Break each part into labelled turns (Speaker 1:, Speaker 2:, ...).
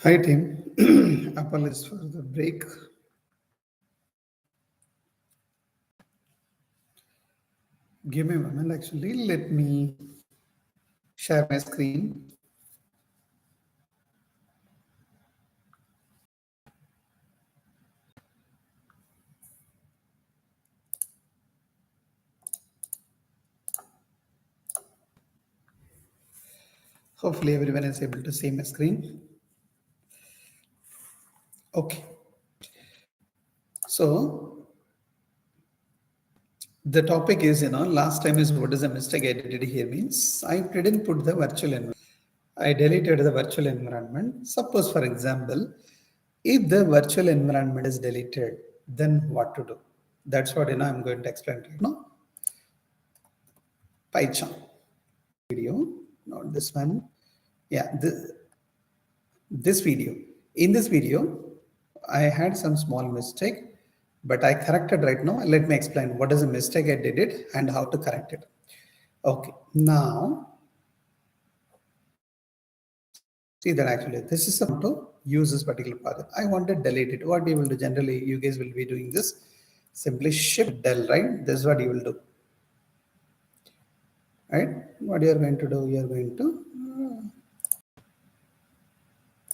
Speaker 1: Hi team, apologies for the break. Give me a moment actually, let me share my screen. Hopefully everyone is able to see my screen. Okay, so the topic is, last time is what is the mistake I did here means I didn't put the virtual environment. I deleted the virtual environment. Suppose for example, if the virtual environment is deleted, then what to do? That's what I'm going to explain right now. PyCharm video, not this one. Yeah, this video. In this video, I had some small mistake, but I corrected right now. Let me explain what is the mistake I did it and how to correct it. Okay, now see that actually this is how to use this particular project. I want to delete it. What you will do generally, you guys will be doing this. Simply shift del, right? This is what you will do. Right? What you are going to do, you are going to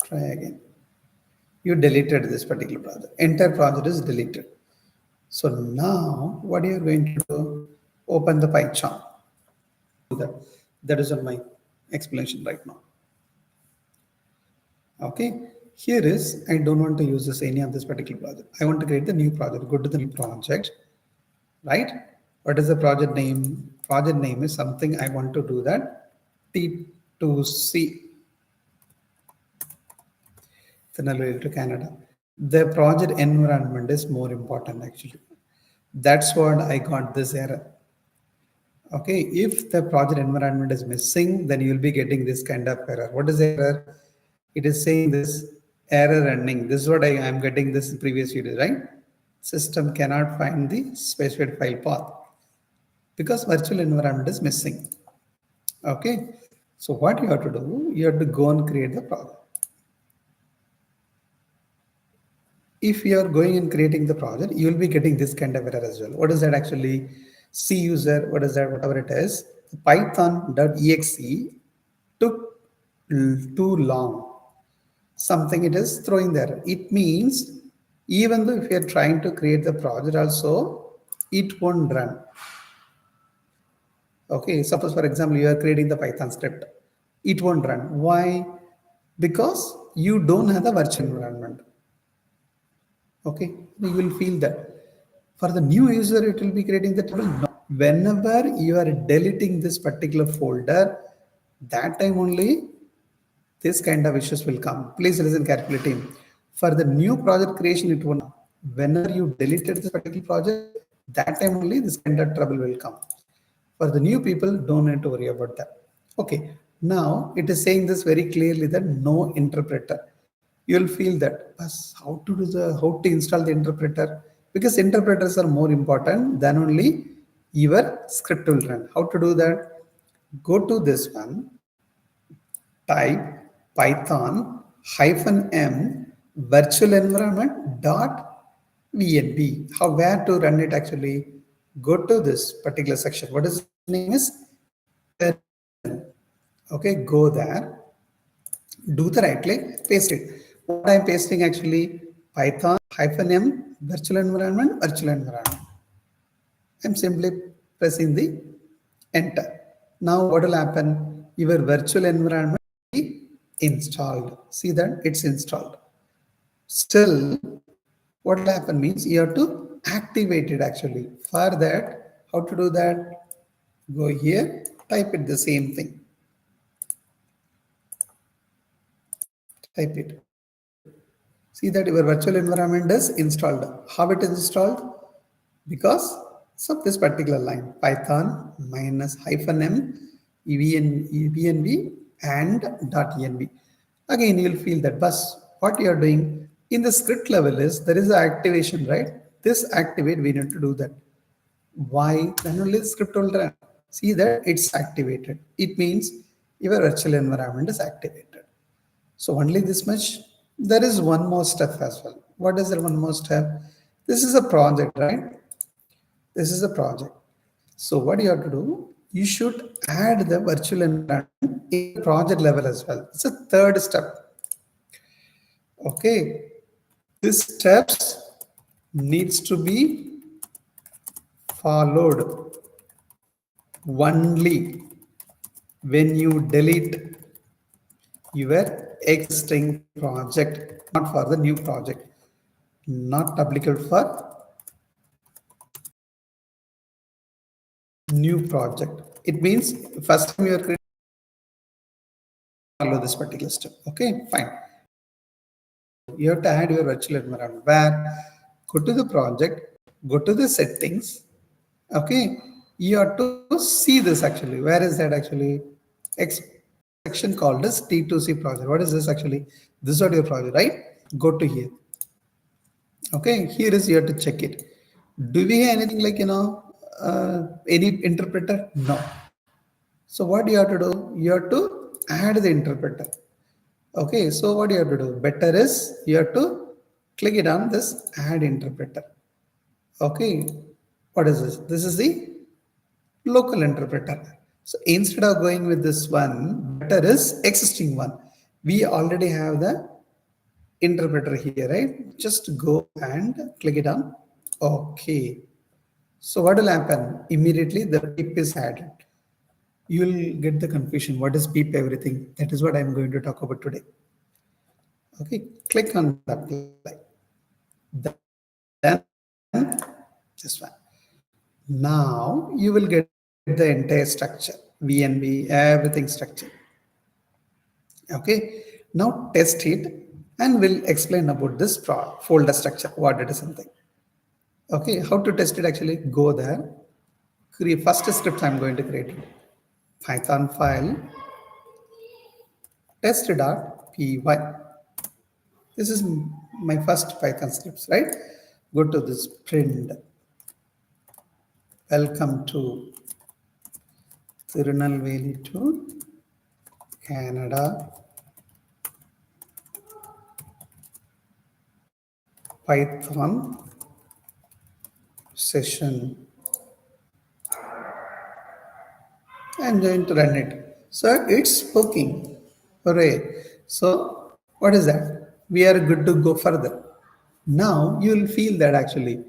Speaker 1: try again. You deleted this particular project. Entire project is deleted. So now what you are going to do, open the PyCharm. That is on my explanation right now. Okay, here is, I don't want to use this any of this particular project. I want to create the new project. Go to the new project, right? What is the project name? Project name is something I want to do that T2C, Finally to Canada. The project environment is more important actually. That's what I got this error. Okay, if the project environment is missing, then you will be getting this kind of error. What is the error? It is saying this error running. This is what I am getting this previous video, right? System cannot find the specified file path because virtual environment is missing. Okay, so what you have to do, you have to go and create the project. If you are going and creating the project, you will be getting this kind of error as well. What is that actually? C user, what is that? Whatever it is, python.exe took too long. Something it is throwing there. It means even though if you are trying to create the project also, it won't run. Okay, suppose for example, you are creating the Python script. It won't run. Why? Because you don't have the virtual environment. Okay, you will feel that. For the new user, it will be creating the trouble. No. Whenever you are deleting this particular folder, that time only this kind of issues will come. Please listen carefully, team. For the new project creation, it won't. Whenever you deleted this particular project, that time only this kind of trouble will come. For the new people, don't need to worry about that. Okay, now it is saying this very clearly that no interpreter. You'll feel that how to install the interpreter, because interpreters are more important than only your script will run. How to do that? Go to this one, type python -m virtual environment dot vnb. How, where to run it actually? Go to this particular section. What is the name is? Okay, go there, do the right click, paste it. What I'm pasting actually, python -m virtual environment. I'm simply pressing the enter. Now what will happen? Your virtual environment will be installed. See that it's installed. Still, what will happen means you have to activate it actually. For that, how to do that? Go here, type it the same thing. Type it. See that your virtual environment is installed. How it is installed? Because of this particular line, python -m evnb and .env. Again, you'll feel that bus. What you are doing in the script level is there is an activation, right? This activate, we need to do that. Why? Then only the script will run. See that it's activated. It means your virtual environment is activated. So only this much There is one more step as well. What is the one more step? This is a project, right? This is a project. So what you have to do, you should add the virtual environment in the project level as well. It's a third step. Okay. These steps needs to be followed only when you delete your existing project, not for the new project, not applicable for new project. It means first time you are creating, follow this particular step. Okay, fine. You have to add your virtual environment where go to the project, go to the settings. Okay, you have to see this actually. Where is that actually? X section called as T2C project. What is this actually? This is what your project, right? Go to here. Okay, here is you have to check it. Do we have anything like any interpreter? No. So what you have to do? You have to add the interpreter. Okay, so what you have to do? Better is you have to click it on this add interpreter. Okay, what is this? This is the local interpreter. So instead of going with this one, better is existing one. We already have the interpreter here, right? Just go and click it on OK. So what will happen? Immediately the PIP is added. You will get the confusion. What is PIP everything? That is what I'm going to talk about today. Okay, click on the apply. Then this one. Now you will get the entire structure, VNB, everything structure. Okay, now test it and we'll explain about this folder structure, what it is something. Okay, how to test it actually? Go there, create first script I'm going to create it. Python file test.py. This is my first Python scripts, right? Go to this print. Welcome to Tirunelveli to Canada. Python session. I'm going to run it. So it's working. Hooray. So what is that? We are good to go further. Now you will feel that actually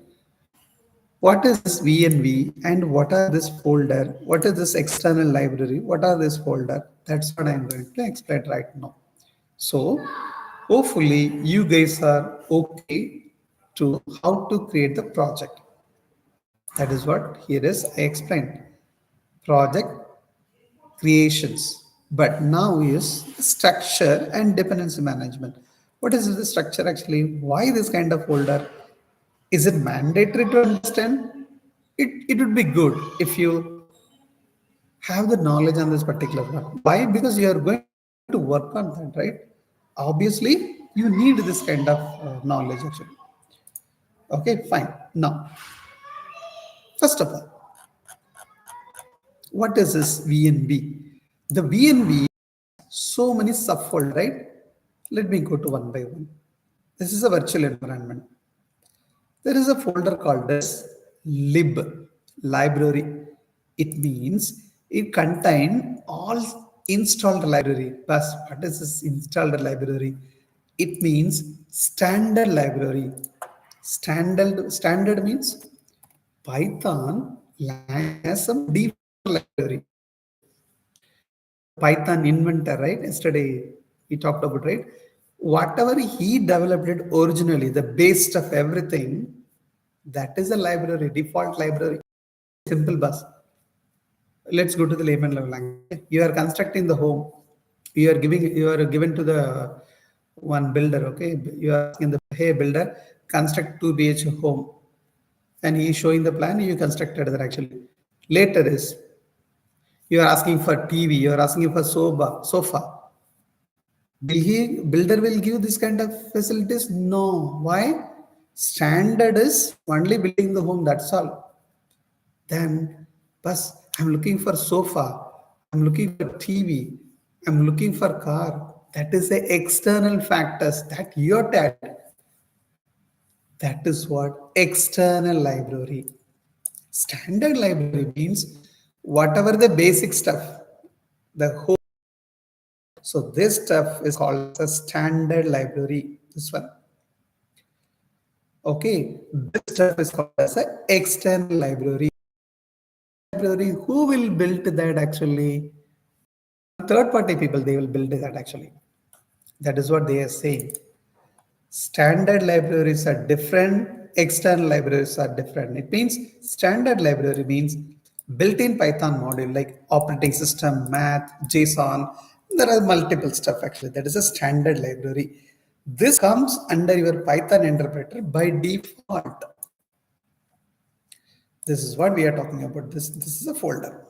Speaker 1: what is this VNV and what are this folder? What is this external library? What are this folder? That's what I'm going to explain right now. So hopefully you guys are okay to how to create the project. That is what here is I explained. Project creations. But now is structure and dependency management. What is the structure actually? Why this kind of folder? Is it mandatory to understand? It would be good if you have the knowledge on this particular one. Why? Because you are going to work on that, right? Obviously, you need this kind of knowledge actually. Okay, fine. Now, first of all, what is this VNV? The VNV, so many subfold, right? Let me go to one by one. This is a virtual environment. There is a folder called as lib, library. It means it contains all installed library. But what is this installed library? It means standard library. Standard means Python has some default library. Python inventor, right? Yesterday he talked about, right? Whatever he developed it originally, the base of everything, that is a library, default library, simple bus. Let's go to the layman level language. You are constructing the home. You are given to the one builder, okay? You are asking the, hey builder, construct 2 BH home. And he is showing the plan, you constructed that actually. Later is, you are asking for TV, you are asking for sofa. Builder will give this kind of facilities? No. Why? Standard is only building the home, that's all. Then, I'm looking for sofa, I'm looking for TV, I'm looking for car. That is the external factors that you have to add. That is what external library. Standard library means whatever the basic stuff, the whole. So this stuff is called as a standard library. This one. Okay, this stuff is called as an external library. Library, who will build that actually? Third party people, they will build that actually. That is what they are saying. Standard libraries are different, external libraries are different. It means standard library means built-in Python module like operating system, math, JSON. There are multiple stuff actually. That is a standard library. This comes under your Python interpreter by default. This is what we are talking about. This is a folder.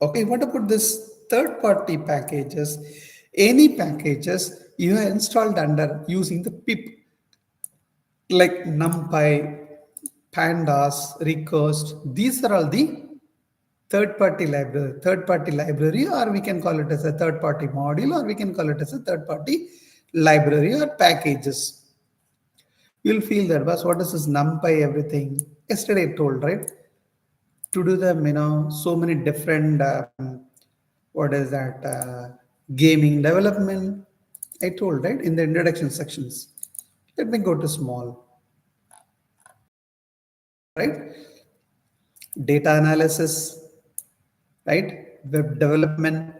Speaker 1: Okay, what about this third-party packages? Any packages you have installed under using the pip, like NumPy, Pandas, Recurst. These are all the third-party library, or we can call it as a third-party module, or we can call it as a third-party library or packages. You'll feel that, boss. What is this NumPy? Everything yesterday I told, right? To do them, so many different. What is that? Gaming development. I told, right, in the introduction sections. Let me go to small. Right? Data analysis, right? Web development.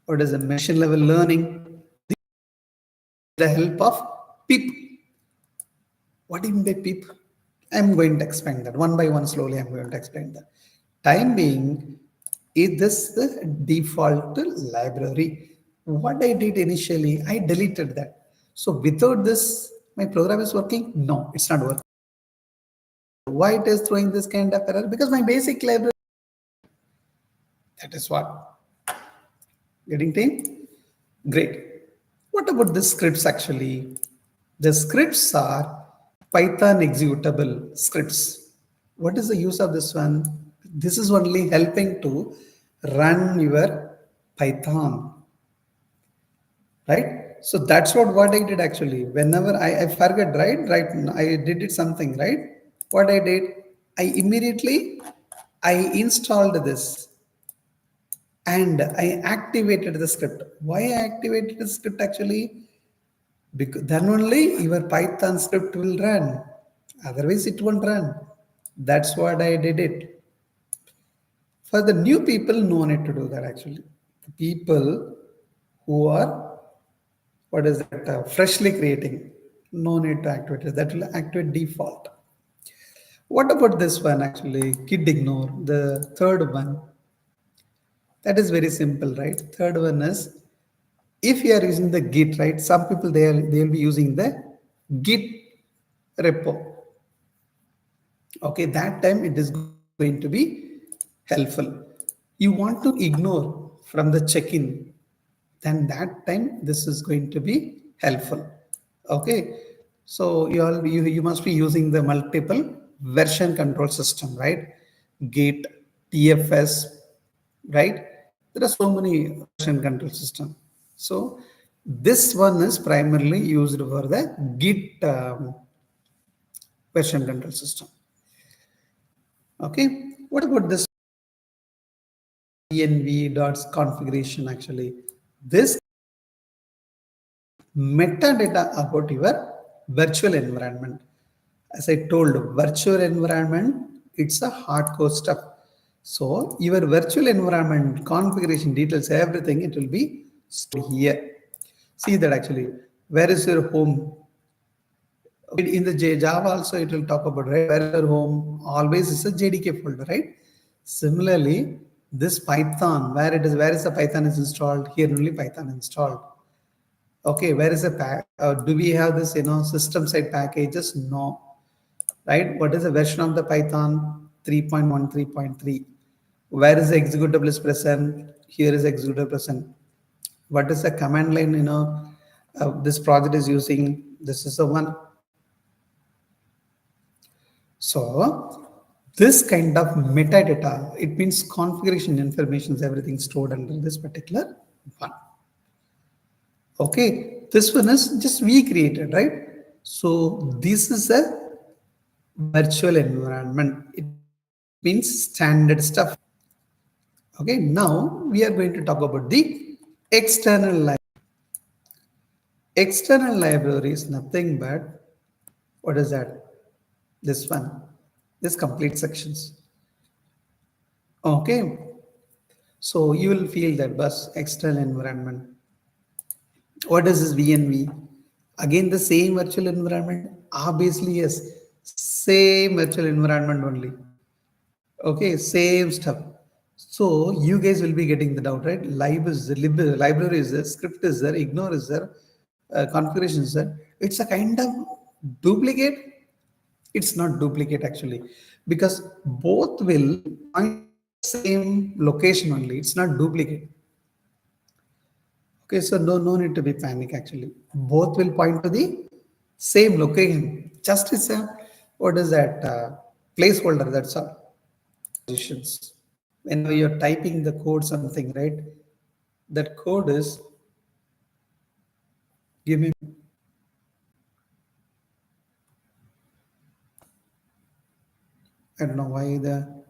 Speaker 1: What is the machine level learning? The help of PIP. What do you mean by PIP? I'm going to explain that one by one slowly. I'm going to explain that. Time being, is this the default library? What I did initially, I deleted that. So without this, my program is working? No, it's not working. Why it is throwing this kind of error? Because my basic library, that is what. Getting time? Great. What about the scripts actually? The scripts are Python executable scripts. What is the use of this one? This is only helping to run your Python, right? So that's what I did actually. Whenever I forget, right, I did it something, right? What I did, I installed this and I activated the script. Why I activated the script actually? Because then only your Python script will run. Otherwise, it won't run. That's what I did it. For the new people, no need to do that actually. The people who are, what is that, freshly creating, no need to activate it. That will activate default. What about this one actually? Kid ignore. The third one. That is very simple, right? Third one is, if you are using the Git, right? Some people they'll be using the Git repo. Okay, that time it is going to be helpful. You want to ignore from the check-in, then that time this is going to be helpful. Okay, so you must be using the multiple version control system, right? Git, TFS, right? There are so many version control system. So this one is primarily used for the Git version control system. Okay, what about this env dots configuration actually? This metadata about your virtual environment. As I told, virtual environment, it's a hardcore stuff. So your virtual environment configuration details, everything, it will be stored here. See that actually, where is your home? In the Java also it will talk about, right, where is your home, always is a JDK folder, right? Similarly, this Python, where is the Python is installed, here only Python installed. Okay, where is the do we have this, system side packages? No, right? What is the version of the Python? 3.1, 3.3. Where is the executable is present? Here is executable present. What is the command line, this project is using? This is the one. So this kind of metadata, it means configuration information is everything stored under this particular one. Okay, this one is just we created, right? So this is a virtual environment. It means standard stuff. Okay, now we are going to talk about the external library. External library is nothing but what is that? This one, this complete sections. Okay, so you will feel that bus external environment. What is this VNV? Again, the same virtual environment. Obviously, yes, same virtual environment only. Okay, same stuff. So you guys will be getting the doubt, right? Library is there, script is there, ignore is there, configuration is there. It's a kind of duplicate. It's not duplicate actually, because both will point to the same location only. It's not duplicate. Okay, so no need to be panic actually. Both will point to the same location. Just it's a what is that placeholder? That's all. Positions. Whenever you're typing the code something, right? That code is give me. I don't know why the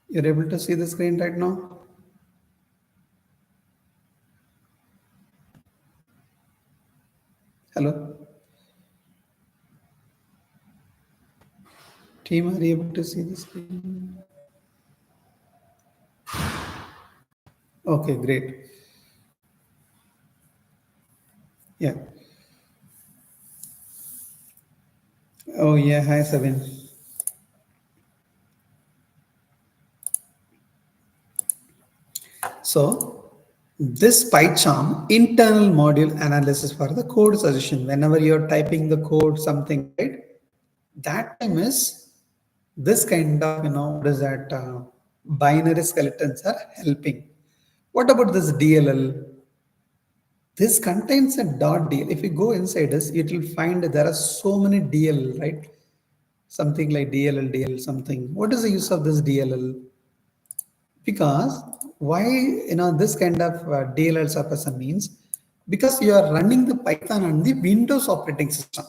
Speaker 1: you're able to see the screen right now. Hello, team. Are you able to see the screen? Okay, great. Yeah. Oh yeah. Hi, Sabin. So this PyCharm internal module analysis for the code suggestion. Whenever you're typing the code something, right? That time is this kind of what is that binary skeletons are helping. What about this DLL? This contains a .dll. If you go inside this, it will find there are so many DLL, right? Something like DLL something. What is the use of this DLL? Because why this kind of DLL suppressor means because you are running the Python on the Windows operating system.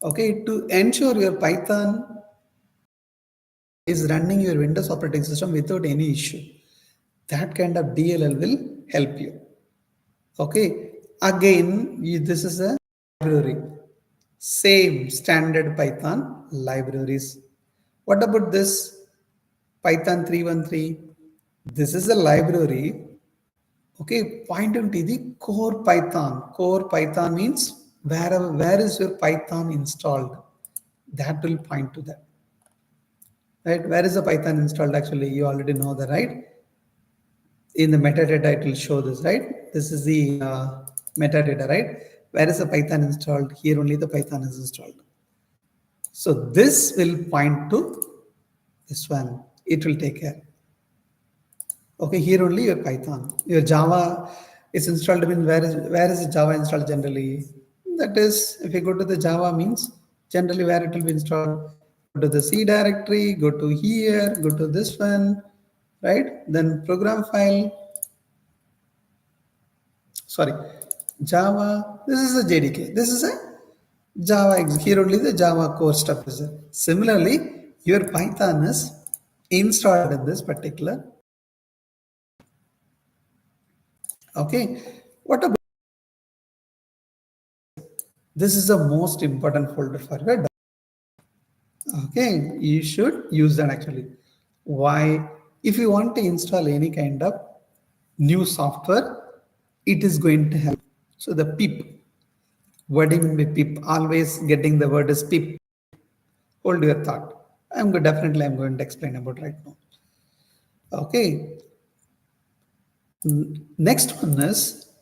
Speaker 1: Okay, to ensure your Python is running your Windows operating system without any issue, that kind of DLL will help you. Okay, again, this is a library, same standard Python libraries. What about this Python 313? This is a library. Okay, pointing to the core Python. Core Python means where is your Python installed? That will point to that. Right? Where is the Python installed? Actually, you already know that, right? In the metadata, it will show this, right? This is the metadata, right? Where is the Python installed? Here only the Python is installed. So this will point to this one. It will take care. Okay, here only your Python. Your Java is installed. I mean, where is Java installed generally? That is, if you go to the Java means generally where it will be installed. Go to the C directory, go to here, go to this one, right? Then program file. Sorry, Java. This is a JDK. This is a Java. Here only the Java core stuff is there. Similarly, your Python is installed in this particular. Okay, what about this is the most important folder for your. Okay, you should use that actually. Why? If you want to install any kind of new software, it is going to help. So the pip. What do you mean by pip? Always getting the word is pip. Hold your thought. I'm going to explain about right now. Okay. Next one is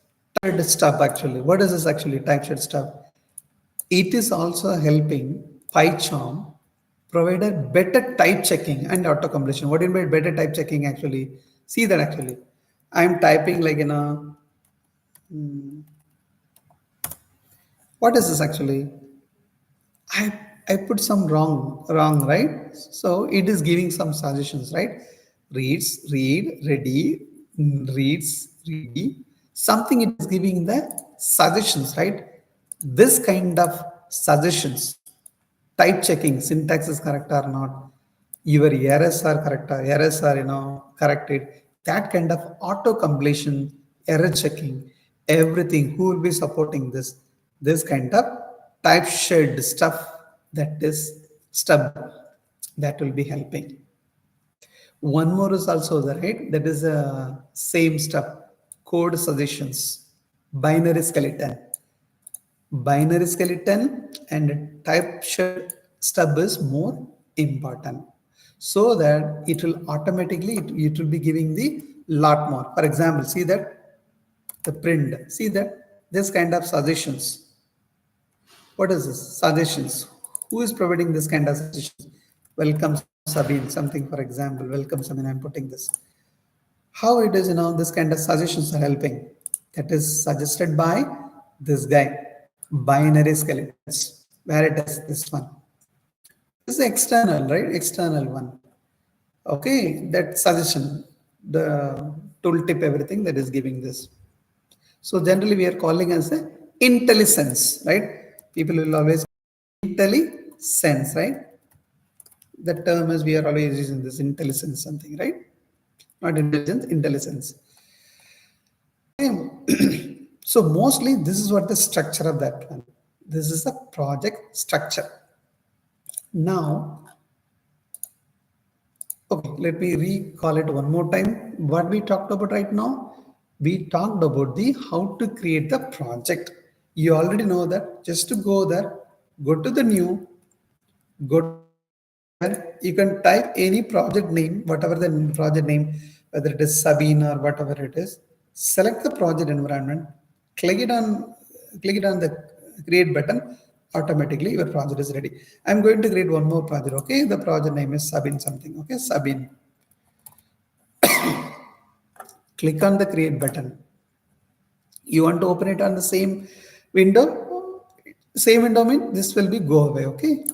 Speaker 1: typed stuff actually. What is this actually? Typed stuff. It is also helping PyCharm provide a better type checking and auto completion. What do you mean by better type checking actually? See that actually. I'm typing like what is this actually? I I put some wrong, right? So it is giving some suggestions, right? Reads, read, ready, reads, ready. Something it is giving the suggestions, right? This kind of suggestions, type checking, syntax is correct or not, your errors are correct or errors are corrected. That kind of auto completion, error checking, everything. Who will be supporting this? This kind of type shed stuff, that is stub, that will be helping. One more is also there, right? That is same stuff. Code suggestions, binary skeleton. Binary skeleton and type shed stub is more important, so that it will automatically it will be giving the lot more. For example, see that the print, see that this kind of suggestions. What is this suggestions? Who is providing this kind of suggestions? Welcome Sabine, something, for example, welcome Sabine, I'm putting this. How it is, this kind of suggestions are helping. That is suggested by this guy, binary skeletons. Where it is, this one. This is external, right? External one. Okay, that suggestion, the tooltip, everything that is giving this. So generally we are calling as a intelligence, right? People will always intelligence, right? The term is we are always using this intelligence something, right? Not intelligence, intelligence. So mostly this is what the structure of that one. This is the project structure. Now, okay, let me recall it one more time. What we talked about right now, we talked about the how to create the project. You already know that. Just to go there, go to the new, go there. You can type any project name, whatever the project name, whether it is Sabine or whatever it is. Select the project environment, click it on, click it on the create button. Automatically, your project is ready. I'm going to create one more project. Okay, the project name is Sabine something. Okay, Sabine. Click on the create button. You want to open it on the same window? Same window means this will be go away. Okay.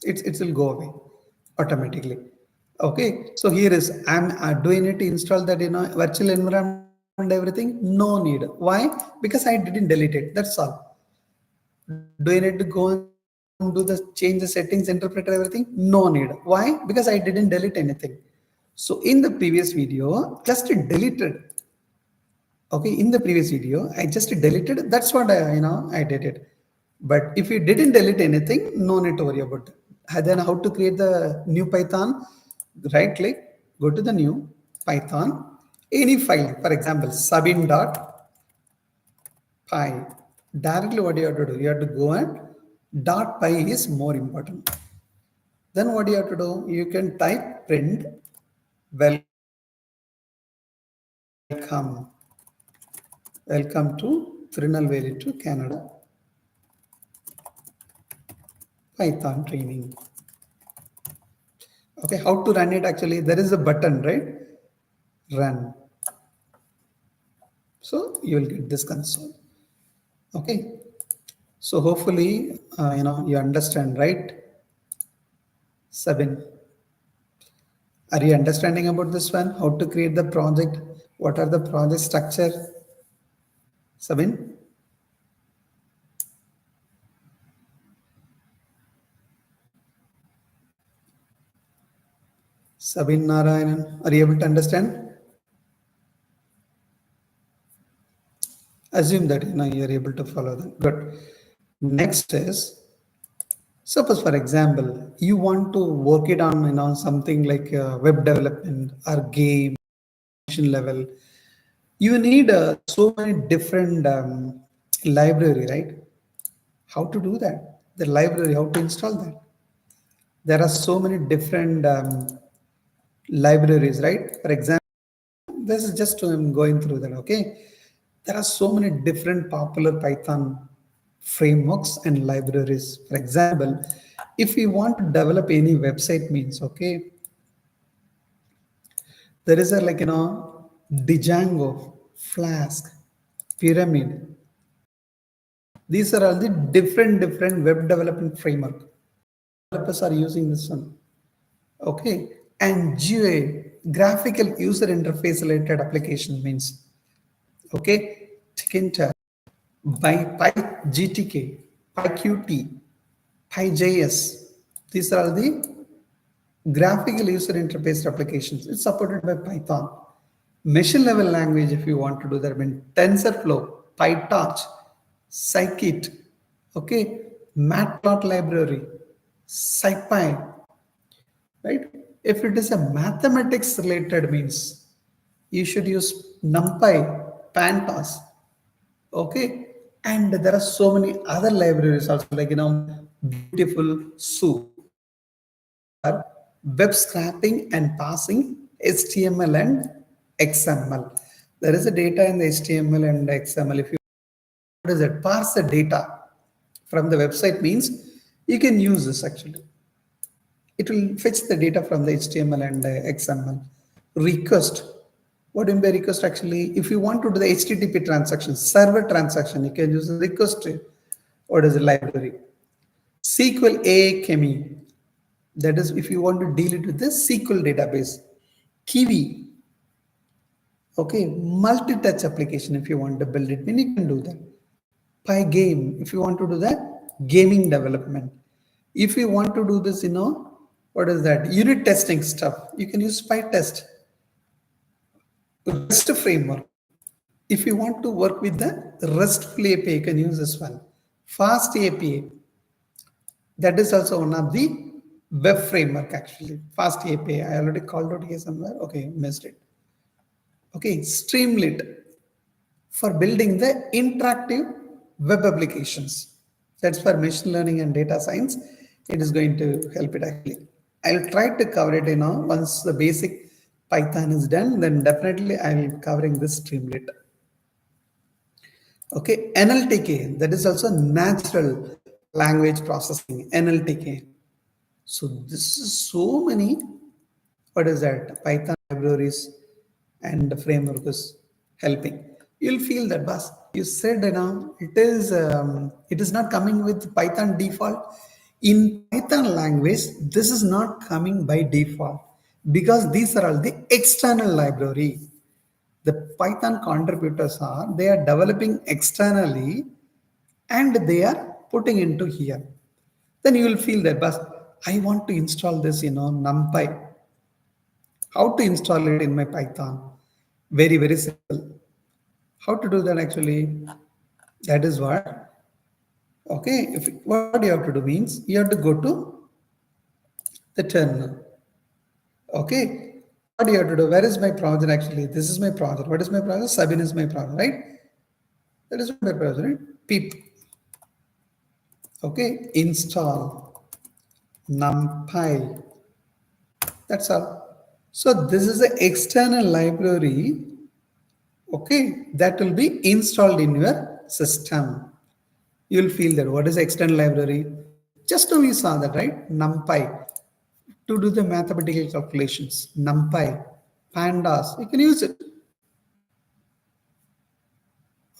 Speaker 1: It will go away automatically. Okay, so here is I'm doing it to install that virtual environment everything. No need. Why? Because I didn't delete it. That's all. Do I need to go and do the change the settings, interpret everything? No need. Why? Because I didn't delete anything. So in the previous video, just deleted. Okay, in the previous video I just deleted. That's what I did it. But if you didn't delete anything, no need to worry about it. And then how to create the new Python? Right click, go to the new Python, any file, for example sabin.py. Directly what you have to do, you have to go and .py is more important. Then what you have to do, you can type print welcome, welcome to Tirunelveli to Canada Python training. Okay, how to run it? Actually, there is a button, right? Run. So you will get this console. Okay. So hopefully, you understand, right? Sabin, are you understanding about this one? How to create the project? What are the project structure? Sabin? Sabin Narayanan, are you able to understand? Assume that you are able to follow them. Good. Next is, suppose for example, you want to work it on something like web development or game level. You need so many different library, right? How to do that? The library, how to install that? There are so many different libraries, right? For example, this is just I'm going through that. Okay, there are so many different popular Python frameworks and libraries. For example, if we want to develop any website means, okay, there is a Django, Flask. pyramid. These are all the different web development framework. Developers are using this one. Okay. And GUI, graphical user interface related application means, okay, Tkinter, by PyGTK, PyQt, PyJS. These are all the graphical user interface applications. It's supported by Python. Machine level language, if you want to do that, I mean TensorFlow, PyTorch, Scikit, okay, Matplot library, SciPy, right? If it is a mathematics related means, you should use NumPy, Pandas, okay, and there are so many other libraries also, like Beautiful Soup for web scraping and parsing HTML and XML. There is a data in the HTML and XML. If you what is it, parse the data from the website means you can use this actually. It will fetch the data from the HTML and XML. Request. What do you mean by request actually? If you want to do the HTTP transaction, server transaction, you can use the request. What is the library? SQL AAKME. That is if you want to deal it with the SQL database. Kiwi. Okay, multi-touch application if you want to build it, then you can do that. Pygame, if you want to do that, gaming development. If you want to do this, what is that? Unit testing stuff. You can use PyTest. REST framework. If you want to work with the RESTful API, you can use this one. Fast API. That is also one of the web framework actually. Fast API. I already called out here somewhere. Okay, missed it. Okay, Streamlit for building the interactive web applications. That's for machine learning and data science. It is going to help it actually. I'll try to cover it, once the basic Python is done, then definitely I'll covering this Streamlit. Okay, NLTK, that is also natural language processing, NLTK. So this is so many, what is that, Python libraries and the framework is helping. You'll feel that, Bas, you said, it is not coming with Python default. In Python language, this is not coming by default because these are all the external library. The Python contributors they are developing externally and they are putting into here. Then you will feel that, Bas, I want to install this, NumPy. How to install it in my Python? Very, very simple. How to do that actually? That is what. Okay, what you have to do means you have to go to the terminal. Okay, what do you have to do? Where is my project actually? This is my project. What is my project? Sabine is my project, right? That is my project, right? Pip. Okay, install NumPy. That's all. So this is the external library, okay, that will be installed in your system. You'll feel that. What is the external library? Just now we saw that, right? NumPy to do the mathematical calculations. NumPy, Pandas, you can use it.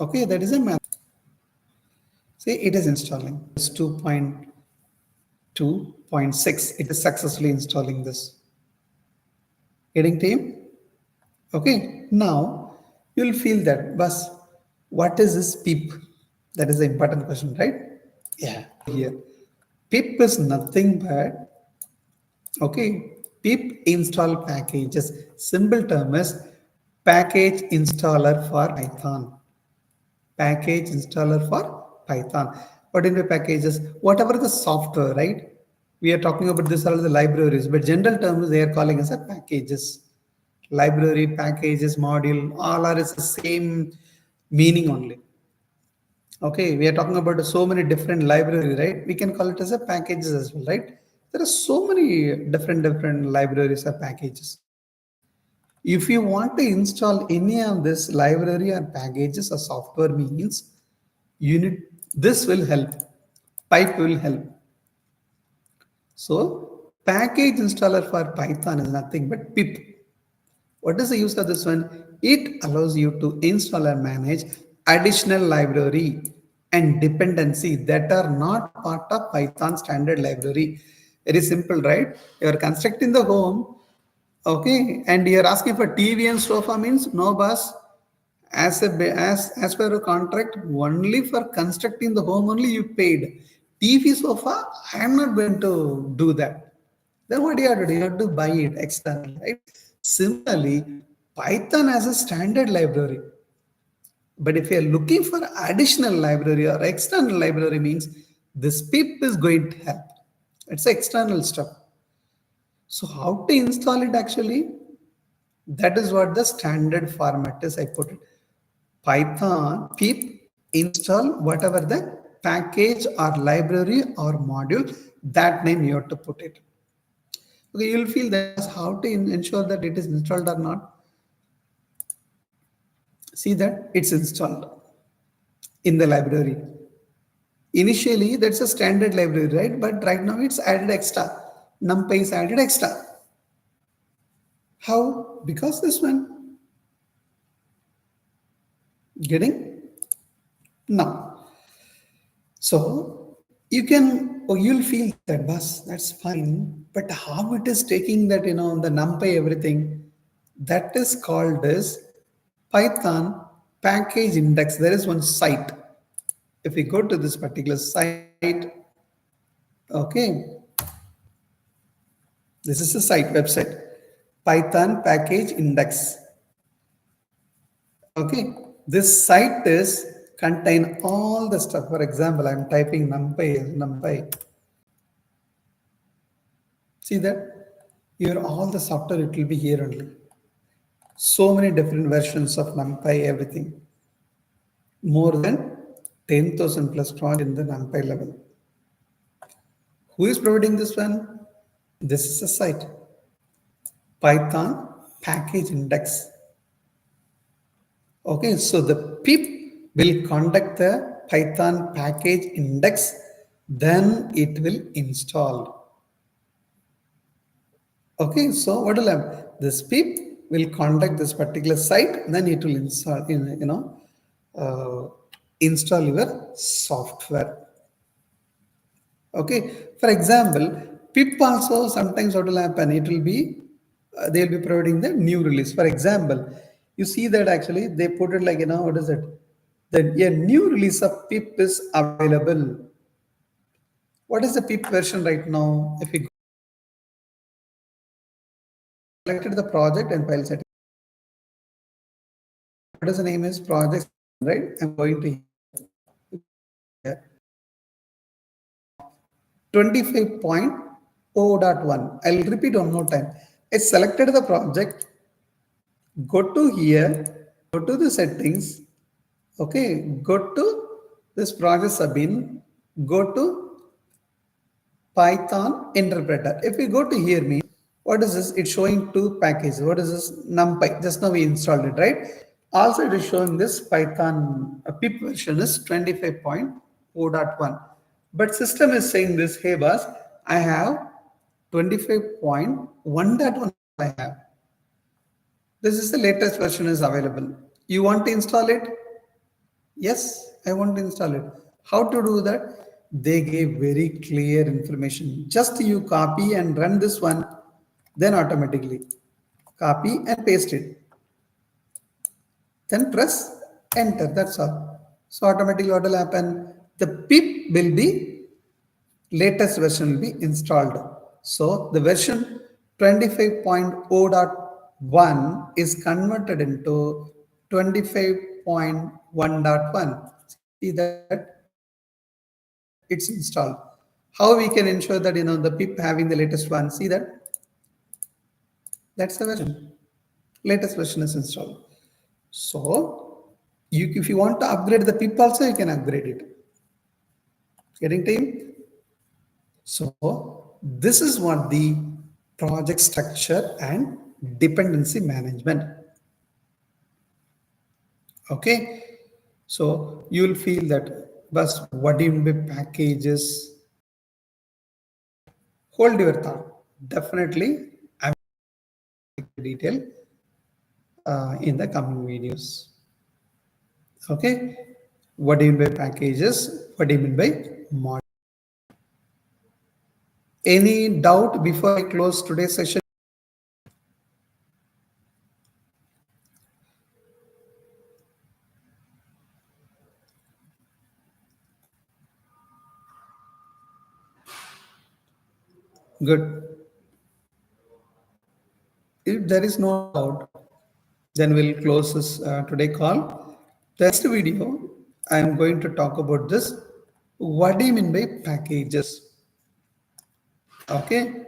Speaker 1: Okay, that is a math. See, it is installing. It's 2.2.6. It is successfully installing this. Getting team? Okay, now you'll feel that, Bus, what is this pip? That is the important question, right? Yeah, here. Pip is nothing but, okay, pip install packages. Simple term is package installer for Python. Package installer for Python. What in the packages? Whatever the software, right? We are talking about this are the libraries, but general terms they are calling as a packages. Library, packages, module, all are the same meaning only. Okay, we are talking about so many different libraries, right? We can call it as a packages as well, right? There are so many different libraries or packages. If you want to install any of this library or packages or software means, this will help. Pipe will help. So package installer for Python is nothing but pip. What is the use of this one? It allows you to install and manage additional library and dependency that are not part of Python standard library. Very simple, right? You are constructing the home, okay, and you are asking for TV and sofa means no boss. As per a contract, only for constructing the home only you paid. TV sofa, I am not going to do that. Then what do you have to do? You have to buy it externally, right? Similarly, Python has a standard library. But if you're looking for additional library or external library means this pip is going to help. It's external stuff. So how to install it actually? That is what the standard format is. I put it. Python pip install whatever the package or library or module, that name you have to put it. Okay, you'll feel that how to ensure that it is installed or not. See that it's installed in the library. Initially, that's a standard library, right? But right now it's added extra. NumPy is added extra. How? Because this one. Getting? Now. So you can, or you'll feel that bus, that's fine. But how it is taking that, the NumPy everything, that is called as Python package index. There is one site. If we go to this particular site, okay, this is a site website, Python package index. Okay, this site is contain all the stuff. For example, I'm typing NumPy. See that? Here all the software, it will be here only. So many different versions of NumPy, everything. More than 10,000 plus projects in the NumPy level. Who is providing this one? This is a site. Python package index. Okay, so the pip will conduct the Python package index, then it will install. Okay, so what will happen? This pip will conduct this particular site, then it will install install your software. Okay, for example, pip also sometimes what will happen? It will be they'll be providing the new release. For example, you see that actually they put it like what is it? Then a new release of pip is available. What is the pip version right now? If we selected the project and file setting, what is the name is project, right? I'm going to here 25.0.1. I'll repeat one more time. I selected the project, go to here, go to the settings, okay, go to this project subin, go to Python interpreter. If we go to here, means what is this? It's showing two packages. What is this? NumPy. Just now we installed it, right? Also, it is showing this Python pip version is 25.0.1. But system is saying this, hey boss, I have 25.1.1 I have. This is the latest version is available. You want to install it? Yes, I want to install it. How to do that? They gave very clear information. Just you copy and run this one, then automatically copy and paste it. Then press enter. That's all. So automatically what will happen? The pip will be latest version will be installed. So the version 25.0.1 is converted into 25.1.1. See that it's installed. How we can ensure that the pip having the latest one? See that that's the version. Latest version is installed. So if you want to upgrade the pip also, you can upgrade it. Getting time? So this is what the project structure and dependency management. Okay. So you will feel that, but what do you mean by packages? Hold your thought. Definitely, I will detail in the coming videos. Okay. What do you mean by packages? What do you mean by mod? Any doubt before I close today's session? Good. If there is no doubt, then we'll close this today call. The next video, I'm going to talk about this. What do you mean by packages? Okay,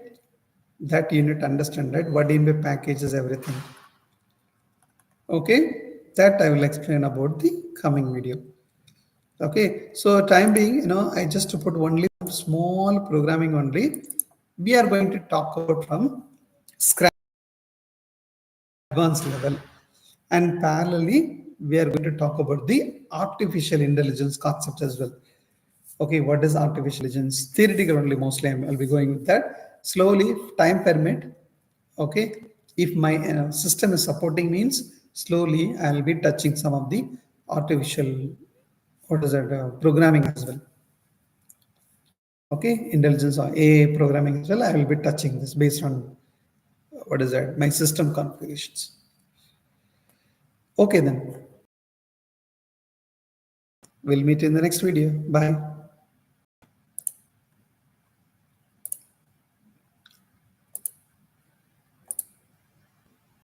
Speaker 1: that you need to understand, right? What do you mean by packages, everything. Okay, that I will explain about the coming video. Okay, so time being, I just put only small programming only. We are going to talk about from scratch advanced level, and parallelly we are going to talk about the artificial intelligence concept as well. Okay, what is artificial intelligence? Theoretical only mostly. I'll be going with that slowly, if time permit. Okay, if my system is supporting means slowly I'll be touching some of the artificial, what is that, programming as well. Okay, intelligence or AI programming as well. I will be touching this based on what is that, my system configurations. Okay, then we'll meet in the next video. Bye.